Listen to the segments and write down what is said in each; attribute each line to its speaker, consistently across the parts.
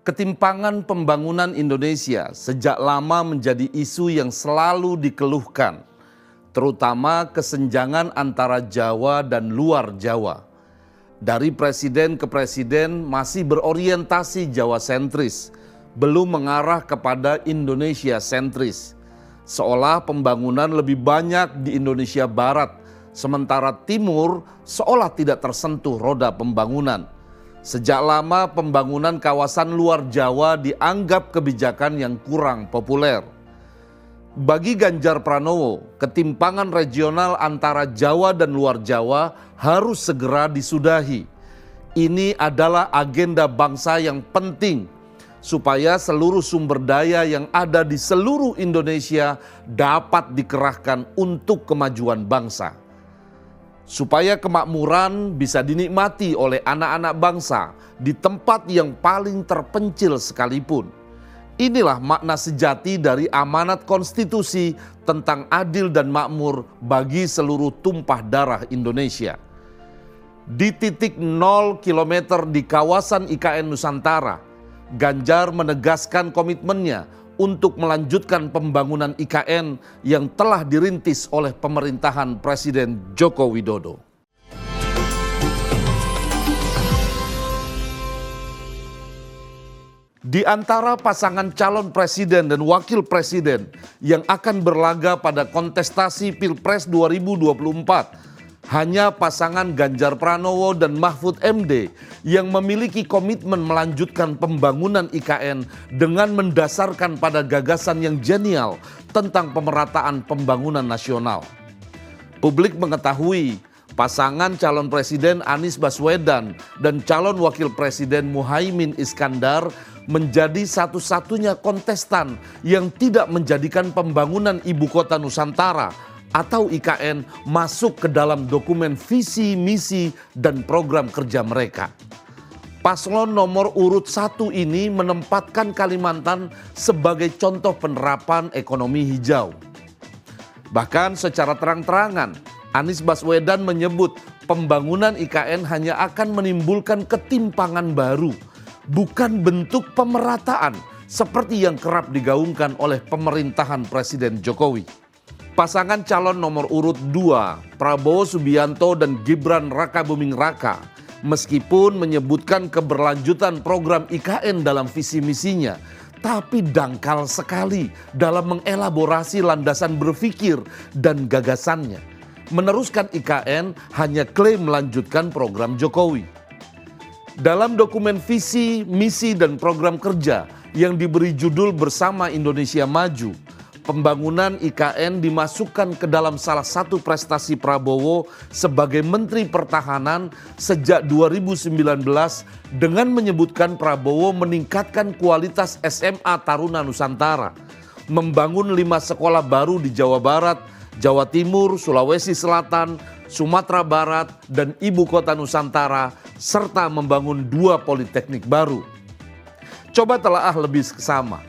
Speaker 1: Ketimpangan pembangunan Indonesia sejak lama menjadi isu yang selalu dikeluhkan, terutama kesenjangan antara Jawa dan luar Jawa. Dari presiden ke presiden masih berorientasi Jawa sentris, belum mengarah kepada Indonesia sentris. Seolah pembangunan lebih banyak di Indonesia Barat, sementara Timur seolah tidak tersentuh roda pembangunan. Sejak lama pembangunan kawasan luar Jawa dianggap kebijakan yang kurang populer. Bagi Ganjar Pranowo, ketimpangan regional antara Jawa dan luar Jawa harus segera disudahi. Ini adalah agenda bangsa yang penting supaya seluruh sumber daya yang ada di seluruh Indonesia dapat dikerahkan untuk kemajuan bangsa. Supaya kemakmuran bisa dinikmati oleh anak-anak bangsa di tempat yang paling terpencil sekalipun. Inilah makna sejati dari amanat konstitusi tentang adil dan makmur bagi seluruh tumpah darah Indonesia. Di titik 0 km di kawasan IKN Nusantara, Ganjar menegaskan komitmennya untuk melanjutkan pembangunan IKN yang telah dirintis oleh pemerintahan Presiden Joko Widodo. Di antara pasangan calon presiden dan wakil presiden yang akan berlaga pada kontestasi Pilpres 2024, hanya pasangan Ganjar Pranowo dan Mahfud MD yang memiliki komitmen melanjutkan pembangunan IKN dengan mendasarkan pada gagasan yang jenial tentang pemerataan pembangunan nasional. Publik mengetahui pasangan calon presiden Anies Baswedan dan calon wakil presiden Muhaimin Iskandar menjadi satu-satunya kontestan yang tidak menjadikan pembangunan ibu kota Nusantara atau IKN masuk ke dalam dokumen visi, misi, dan program kerja mereka. Paslon nomor urut 1 ini menempatkan Kalimantan sebagai contoh penerapan ekonomi hijau. Bahkan secara terang-terangan, Anies Baswedan menyebut pembangunan IKN hanya akan menimbulkan ketimpangan baru, bukan bentuk pemerataan seperti yang kerap digaungkan oleh pemerintahan Presiden Jokowi. Pasangan calon nomor urut 2, Prabowo Subianto dan Gibran Rakabuming Raka, meskipun menyebutkan keberlanjutan program IKN dalam visi misinya, tapi dangkal sekali dalam mengelaborasi landasan berpikir dan gagasannya. Meneruskan IKN hanya klaim melanjutkan program Jokowi. Dalam dokumen visi, misi, dan program kerja yang diberi judul Bersama Indonesia Maju, pembangunan IKN dimasukkan ke dalam salah satu prestasi Prabowo sebagai Menteri Pertahanan sejak 2019 dengan menyebutkan Prabowo meningkatkan kualitas SMA Taruna Nusantara, membangun 5 sekolah baru di Jawa Barat, Jawa Timur, Sulawesi Selatan, Sumatera Barat, dan Ibu Kota Nusantara, serta membangun 2 politeknik baru. Coba telaah lebih seksama.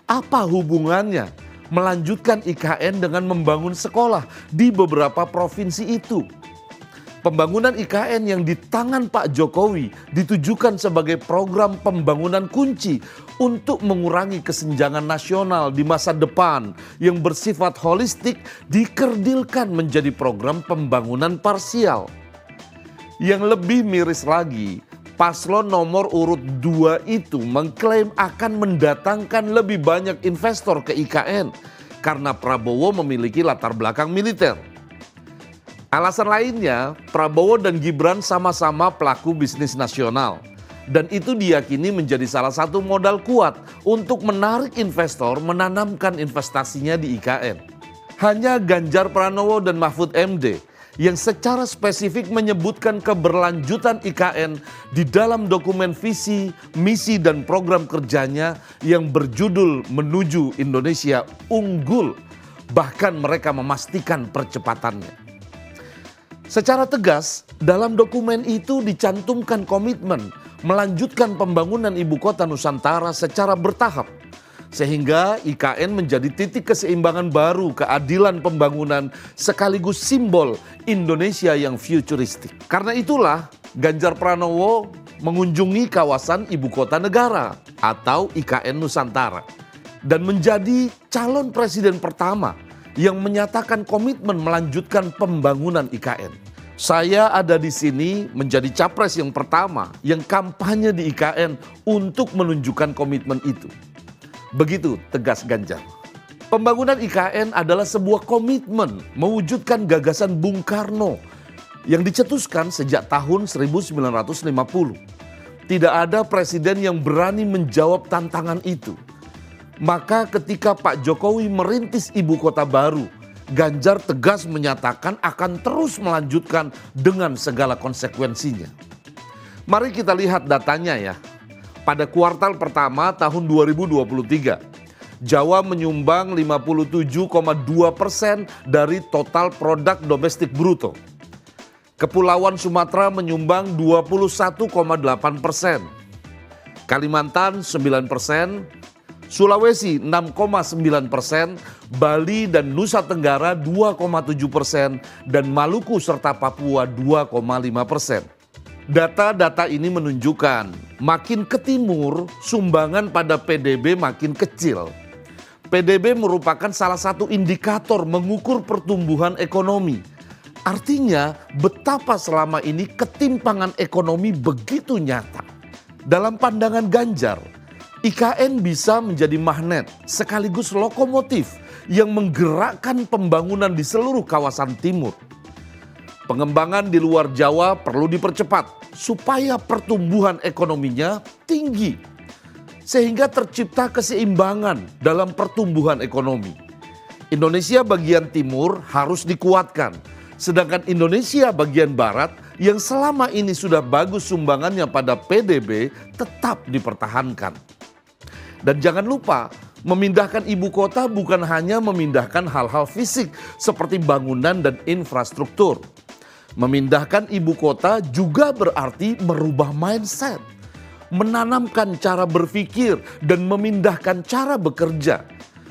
Speaker 1: Apa hubungannya melanjutkan IKN dengan membangun sekolah di beberapa provinsi itu? Pembangunan IKN yang di tangan Pak Jokowi ditujukan sebagai program pembangunan kunci untuk mengurangi kesenjangan nasional di masa depan yang bersifat holistik dikerdilkan menjadi program pembangunan parsial. Yang lebih miris lagi, paslon nomor urut 2 itu mengklaim akan mendatangkan lebih banyak investor ke IKN karena Prabowo memiliki latar belakang militer. Alasan lainnya, Prabowo dan Gibran sama-sama pelaku bisnis nasional, dan itu diyakini menjadi salah satu modal kuat untuk menarik investor menanamkan investasinya di IKN. Hanya Ganjar Pranowo dan Mahfud MD yang secara spesifik menyebutkan keberlanjutan IKN di dalam dokumen visi, misi, dan program kerjanya yang berjudul Menuju Indonesia Unggul. Bahkan mereka memastikan percepatannya. Secara tegas, dalam dokumen itu dicantumkan komitmen melanjutkan pembangunan ibu kota Nusantara secara bertahap. Sehingga IKN menjadi titik keseimbangan baru keadilan pembangunan sekaligus simbol Indonesia yang futuristik. Karena itulah Ganjar Pranowo mengunjungi kawasan ibu kota negara. atau IKN Nusantara dan menjadi calon presiden pertama yang menyatakan komitmen melanjutkan pembangunan IKN. Saya ada di sini menjadi capres yang pertama yang kampanye di IKN untuk menunjukkan komitmen itu. Begitu tegas Ganjar. Pembangunan IKN adalah sebuah komitmen mewujudkan gagasan Bung Karno yang dicetuskan sejak tahun 1950. Tidak ada presiden yang berani menjawab tantangan itu. Maka ketika Pak Jokowi merintis ibu kota baru, Ganjar tegas menyatakan akan terus melanjutkan dengan segala konsekuensinya. Mari kita lihat datanya ya. Pada kuartal pertama tahun 2023, Jawa menyumbang 57,2% dari total produk domestik bruto. Kepulauan Sumatera menyumbang 21,8%. Kalimantan 9%, Sulawesi 6,9%, Bali dan Nusa Tenggara 2,7%, dan Maluku serta Papua 2,5%. Data-data ini menunjukkan makin ke timur sumbangan pada PDB makin kecil. PDB merupakan salah satu indikator mengukur pertumbuhan ekonomi. Artinya betapa selama ini ketimpangan ekonomi begitu nyata. Dalam pandangan Ganjar, IKN bisa menjadi magnet sekaligus lokomotif yang menggerakkan pembangunan di seluruh kawasan timur. Pengembangan di luar Jawa perlu dipercepat supaya pertumbuhan ekonominya tinggi. Sehingga tercipta keseimbangan dalam pertumbuhan ekonomi. Indonesia bagian timur harus dikuatkan. Sedangkan Indonesia bagian barat yang selama ini sudah bagus sumbangannya pada PDB tetap dipertahankan. Dan jangan lupa, memindahkan ibu kota bukan hanya memindahkan hal-hal fisik seperti bangunan dan infrastruktur. Memindahkan ibu kota juga berarti merubah mindset, menanamkan cara berpikir dan memindahkan cara bekerja.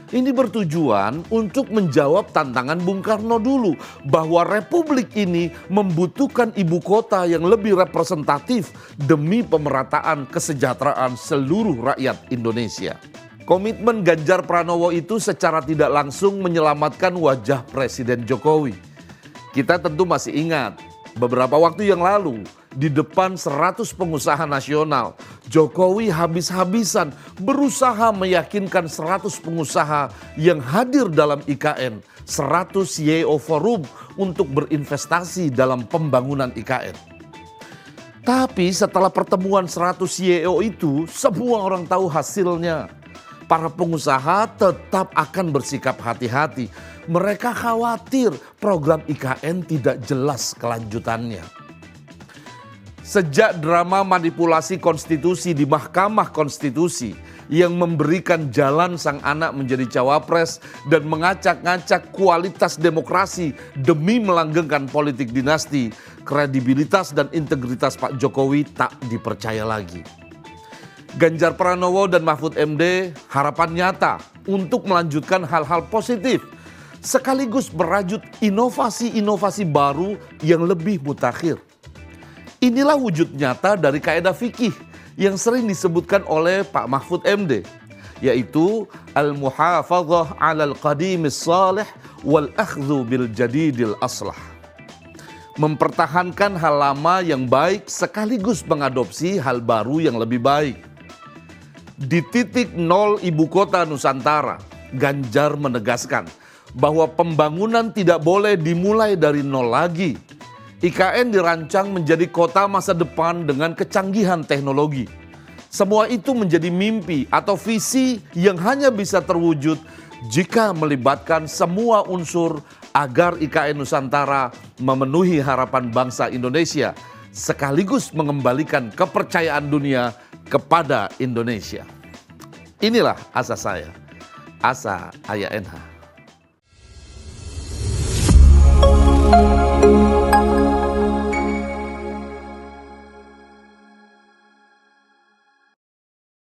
Speaker 1: Ini bertujuan untuk menjawab tantangan Bung Karno dulu bahwa republik ini membutuhkan ibu kota yang lebih representatif demi pemerataan kesejahteraan seluruh rakyat Indonesia. Komitmen Ganjar Pranowo itu secara tidak langsung menyelamatkan wajah Presiden Jokowi. Kita tentu masih ingat beberapa waktu yang lalu di depan 100 pengusaha nasional, Jokowi habis-habisan berusaha meyakinkan 100 pengusaha yang hadir dalam IKN, 100 CEO Forum untuk berinvestasi dalam pembangunan IKN. Tapi setelah pertemuan 100 CEO itu, semua orang tahu hasilnya. Para pengusaha tetap akan bersikap hati-hati. Mereka khawatir program IKN tidak jelas kelanjutannya. Sejak drama manipulasi konstitusi di Mahkamah Konstitusi yang memberikan jalan sang anak menjadi cawapres dan mengacak-ngacak kualitas demokrasi demi melanggengkan politik dinasti, kredibilitas dan integritas Pak Jokowi tak dipercaya lagi. Ganjar Pranowo dan Mahfud MD harapan nyata untuk melanjutkan hal-hal positif sekaligus merajut inovasi-inovasi baru yang lebih mutakhir. Inilah wujud nyata dari kaidah fikih yang sering disebutkan oleh Pak Mahfud MD, yaitu al-muhafadzah 'alal qadimis salih wal akhdhu bil jadidil aslah. Mempertahankan hal lama yang baik sekaligus mengadopsi hal baru yang lebih baik. Di titik nol ibu kota Nusantara, Ganjar menegaskan bahwa pembangunan tidak boleh dimulai dari nol lagi. IKN dirancang menjadi kota masa depan dengan kecanggihan teknologi. Semua itu menjadi mimpi atau visi yang hanya bisa terwujud jika melibatkan semua unsur agar IKN Nusantara memenuhi harapan bangsa Indonesia sekaligus mengembalikan kepercayaan dunia kepada Indonesia. Inilah asa saya, asa Ayah NH.